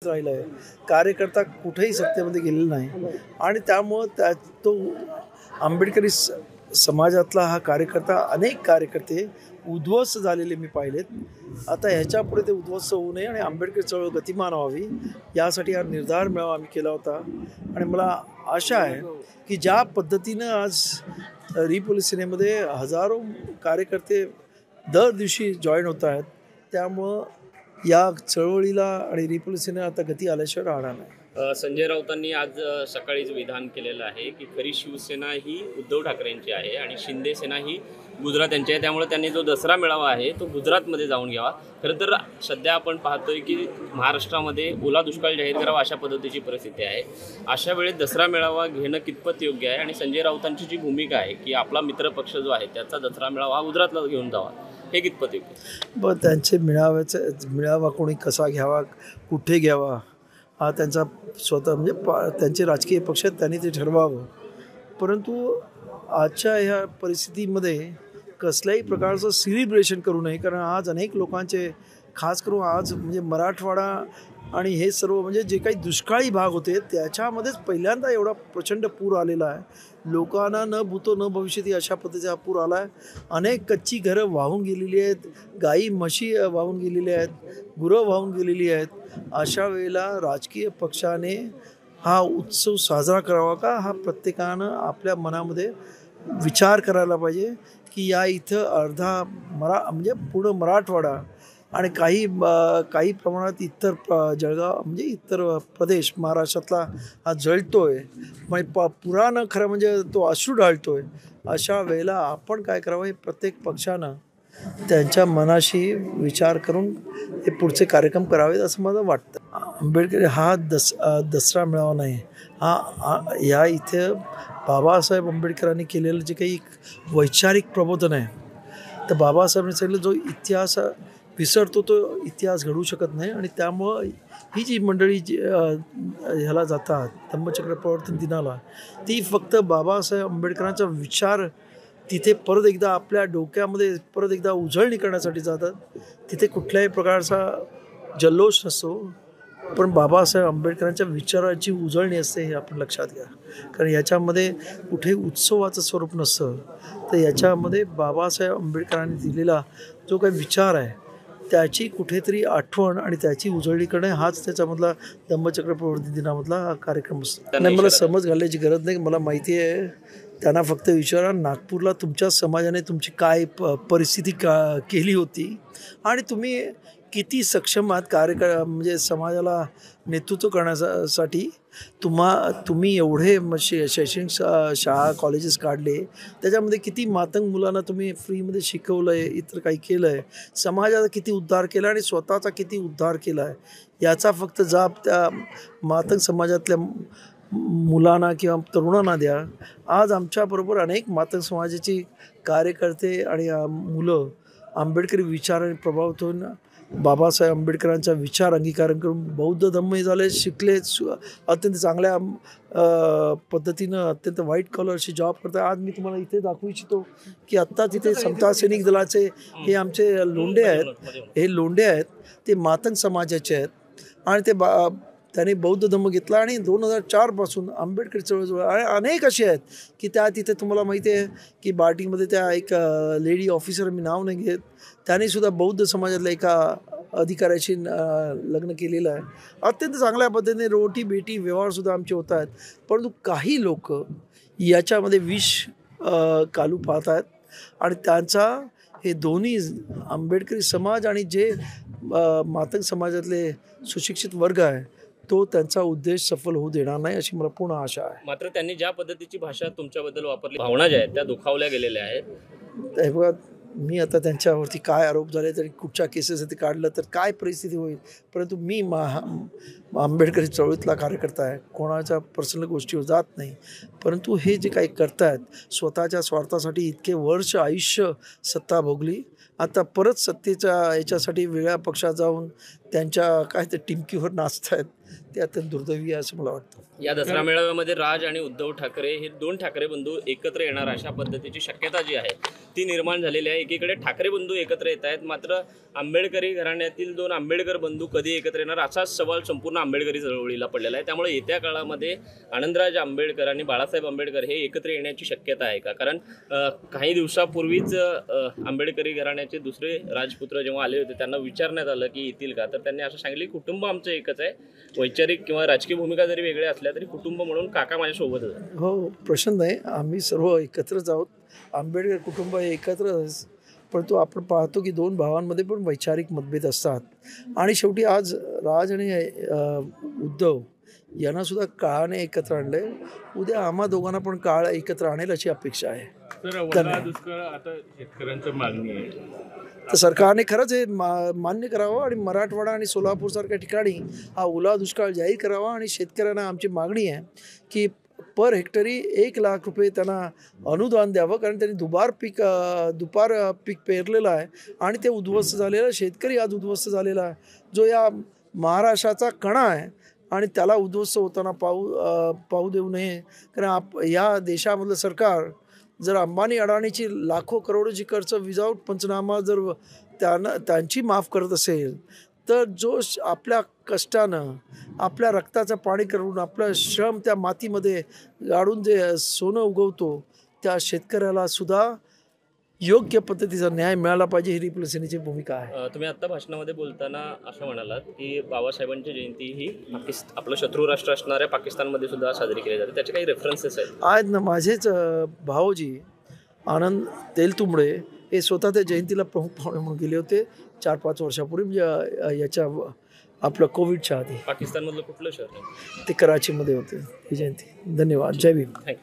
राहिला आहे. कार्यकर्ता कुठेही सत्तेमध्ये गेलेला नाही आणि त्यामुळं तो आंबेडकरी समाजातला हा कार्यकर्ता, अनेक कार्यकर्ते उद्ध्वस्त झालेले मी पाहिलेत. आता ह्याच्यापुढे ते उद्ध्वस्त होऊ नये आणि आंबेडकर चळवळ गतिमान व्हावी यासाठी हा निर्धार मेळावा आम्ही केला होता. आणि मला आशा आहे की ज्या पद्धतीनं आज रिपोलीस सेनेमध्ये हजारो कार्यकर्ते दर दिवशी जॉईन होत आहेत, त्यामुळं या चळवळीला आणि रिपोलीस सेनेला आता गती आल्याशिवाय राहणार नाही. संजय राऊतांनी आज सकाळीच विधान केलेलं आहे की खरी शिवसेना ही उद्धव ठाकरेंची आहे आणि शिंदे सेना ही गुजरात यांची आहे. त्यामुळे त्यांनी जो दसरा मेळावा आहे तो गुजरातमध्ये जाऊन घ्यावा. खरं तर सध्या आपण पाहतोय की महाराष्ट्रामध्ये ओला दुष्काळ जाहीर करावा अशा पद्धतीची परिस्थिती आहे. अशा वेळेस दसरा मेळावा घेणं कितपत योग्य आहे आणि संजय राऊतांची जी भूमिका आहे की आपला मित्रपक्ष जो आहे त्याचा दसरा मेळावा गुजरातला घेऊन जावा, हे कितपत योग्य? पण त्यांचे मेळावा कोणी कसा घ्यावा, कुठे घ्यावा, हा त्यांचा स्वतः म्हणजे त्यांचे राजकीय पक्ष त्यांनी ते ठरवावं. परंतु आजच्या ह्या परिस्थितीमध्ये कसल्याही प्रकारचं सेलिब्रेशन करू नये, कारण आज अनेक लोकांचे, खास करून आज म्हणजे मराठवाडा आणि हे सर्व म्हणजे जे काही दुष्काळी भाग होते त्याच्यामध्येच पहिल्यांदा एवढा प्रचंड पूर आलेला आहे. लोकांना न भूतो न भविष्यती अशा पद्धतीचा पूर आला आहे. अनेक कच्ची घरं वाहून गेलेली आहेत, गाई म्हशी वाहून गेलेल्या आहेत, गुरं वाहून गेलेली आहेत. अशा वेळेला राजकीय पक्षाने हा उत्सव साजरा करावा का, हा प्रत्येकानं आपल्या मनामध्ये विचार करायला पाहिजे की या इथं अर्धा म्हणजे पूर्ण मराठवाडा आणि काही प्रमाणात इतर जळगाव म्हणजे इतर प्रदेश महाराष्ट्रातला हा जळतोय, म्हणजे पुरानं खरं म्हणजे तो अश्रू ढाळतोय. अशा वेळेला आपण काय करावं, हे प्रत्येक पक्षानं त्यांच्या मनाशी विचार करून हे पुढचे कार्यक्रम करावेत असं मला वाटतं. आंबेडकर हा दसरा मेळावा नाही, या इथे बाबासाहेब आंबेडकरांनी केलेलं जे काही वैचारिक प्रबोधन आहे, तर बाबासाहेबांनी सांगितलं जो इतिहास विसरतो तो इतिहास घडू शकत नाही. आणि त्यामुळं ही जी मंडळी ह्याला जातात धम्मचक्र प्रवर्तन दिनाला, ती फक्त बाबासाहेब आंबेडकरांचा विचार तिथे परत एकदा आपल्या डोक्यामध्ये परत एकदा उजळणी करण्यासाठी जातात. तिथे कुठल्याही प्रकारचा जल्लोष नसतो, पण बाबासाहेब आंबेडकरांच्या विचाराची उजळणी असते, हे आपण लक्षात घ्या. कारण याच्यामध्ये कुठेही उत्सवाचं स्वरूप नसतं, तर याच्यामध्ये बाबासाहेब आंबेडकरांनी दिलेला जो काही विचार आहे त्याची कुठेतरी आठवण आणि त्याची उजळणी करणे हाच त्याच्यामधला धम्मचक्र प्रवर्तन दिनामधला हा कार्यक्रम असतो. नाही, मला समज घालण्याची गरज नाही, मला माहिती आहे. त्यांना फक्त विचारा नागपूरला तुमच्या समाजाने तुमची काय परिस्थिती केली होती आणि तुम्ही किती सक्षम आहात म्हणजे समाजाला नेतृत्व करण्यासाठी. तुम्ही एवढे शैक्षणिक शाळा कॉलेजेस काढले, त्याच्यामध्ये किती मातंग मुलांना तुम्ही फ्रीमध्ये शिकवलं आहे, इतर काही केलं आहे, समाजाचा किती उद्धार केला आणि स्वतःचा किती उद्धार केला आहे, याचा फक्त जाब त्या मातंग समाजातल्या मुलांना किंवा तरुणांना द्या. आज आमच्याबरोबर अनेक मातंग समाजाची कार्यकर्ते आणि मुलं आंबेडकरी विचाराने प्रभावित होऊन बाबासाहेब आंबेडकरांचा विचार अंगीकारण करून बौद्ध धम्म झाले, शिकले, अत्यंत चांगल्या पद्धतीनं अत्यंत व्हाईट कॉलरशी जॉब करतात. आज मी तुम्हाला इथे दाखवू इच्छितो की आत्ता तिथे समता सैनिक दलाचे हे आमचे लोंढे आहेत, ते मातंग समाजाचे आहेत आणि त्याने बौद्ध धम्म घेतला आणि 2004 पासून आंबेडकर चळवळ आणि अनेक असे आहेत की तिथे तुम्हाला माहिती आहे की बार्टीमध्ये त्या एक लेडी ऑफिसर, मी नाव नाही घेत, त्याने सुद्धा बौद्ध समाजातल्या एका अधिकाऱ्याशी लग्न केलेलं आहे. अत्यंत चांगल्या पद्धतीने रोटी बेटी व्यवहारसुद्धा आमचे होत आहेत. परंतु काही लोक याच्यामध्ये विष कालू पाहत आहेत आणि त्यांचा हे दोन्ही आंबेडकरी समाज आणि जे मातंग समाजातले सुशिक्षित वर्ग आहे तो त्यांचा उद्देश सफल होऊ देणार नाही अशी मला पूर्ण आशा आहे. मात्र त्यांनी ज्या पद्धतीची भाषा तुमच्याबद्दल वापरली, भावना ज्या आहेत त्या दुखावल्या गेलेल्या आहेत. हे बघा, मी आता त्यांच्यावरती काय आरोप झाले तरी कुठच्या केसेस ते काढलं तर काय परिस्थिती होईल, परंतु मी आंबेडकरी चळवळीतला कार्यकर्ता आहे, कोणाच्या पर्सनल गोष्टीवर जात नाही. परंतु हे जे काही करतायत स्वतःच्या स्वार्थासाठी इतके वर्ष आयुष्य सत्ता भोगली, आता परत सत्तेच्या याच्यासाठी वेगळ्या पक्षात जाऊन त्यांच्या काय ते टिमकीवर नाचतायत, ते अत्यंत दुर्दैवी आहे असं मला वाटतं. या दसरा मेळाव्यामध्ये राज आणि उद्धव ठाकरे हे दोन ठाकरे बंधू एकत्र येणार अशा पद्धतीची शक्यता जी आहे ती निर्माण झालेली आहे. एकीकडे ठाकरे बंधू एकत्र येत आहेत, मात्र आंबेडकरी घराण्यातील दोन आंबेडकर बंधू कधी एकत्र येणार असाच सवाल संपूर्ण आंबेडकरी चळवळीला पडलेला आहे. त्यामुळे येत्या काळामध्ये आनंदराज आंबेडकर आणि बाळासाहेब आंबेडकर हे एकत्र येण्याची शक्यता आहे का? कारण काही दिवसापूर्वीच आंबेडकरी घराण्याचे दुसरे राजपुत्र जेव्हा आले होते त्यांना विचारण्यात आलं की येतील का, तर त्यांनी असं सांगितले कुटुंब आमचं एकच आहे, वैचारिक किंवा राजकीय भूमिका जरी वेगळ्या असल्या तरी कुटुंब म्हणून काका माझ्यासोबतच आहे. हो, प्रश्न नाही, आम्ही सर्व एकत्रच आहोत. आंबेडकर कुटुंब हे एकत्रच, परंतु आपण पाहतो की दोन भावांमध्ये पण वैचारिक मतभेद असतात. आणि शेवटी आज राज आणि उद्धव यांना सुद्धा काळाने एकत्र आणले. उद्या आम्हा दोघांना पण काळ एकत्र आणेल अशी अपेक्षा आहे. तर ओला दुष्काळ आता शेतकऱ्यांची मागणी आहे, तर सरकारने खरंच हे मान्य करावं आणि मराठवाडा आणि सोलापूरसारख्या ठिकाणी हा ओला दुष्काळ जाहीर करावा. आणि शेतकऱ्यांना आमची मागणी आहे की पर हेक्टरी 1,00,000 रुपये त्यांना अनुदान द्यावं, कारण त्यांनी दुपार पीक पेरलेलं आहे आणि ते उद्ध्वस्त झालेलं आहे. शेतकरी आज उद्ध्वस्त झालेला आहे, जो या महाराष्ट्राचा कणा आहे आणि त्याला उद्ध्वस्त होताना पाहू देऊ नये. कारण या देशामधलं सरकार जर अंबानी अडाणीची लाखो करोडोची खर्च विदाऊट पंचनामा जर त्यांची माफ करत असेल, तर जो आपल्या कष्टानं आपल्या रक्ताचं पाणी करून आपलं श्रम त्या मातीमध्ये गाडून जे सोनं उगवतो त्या शेतकऱ्याला सुद्धा योग्य पद्धतीचा न्याय मिळाला पाहिजे, ही रिपब्लिक सेनेची भूमिका आहे. तुम्ही आत्ता भाषणामध्ये बोलताना असं म्हणालात की बाबासाहेबांची जयंती ही आपलं शत्रू राष्ट्र असणाऱ्या पाकिस्तानमध्ये सुद्धा साजरी केली जाते, त्याचे काही रेफरन्सेस आहेत? आज ना माझेच भाऊजी आनंद तेलतुंबडे हे स्वतः त्या जयंतीला प्रमुख पाहुणे म्हणून गेले होते 4-5 वर्षापूर्वी, म्हणजे याच्या आपलं कोविडच्या आधी. पाकिस्तानमधलं कुठलं शहर आहे? ते कराचीमध्ये होते ही जयंती. धन्यवाद. जय भीम. थँक्यू.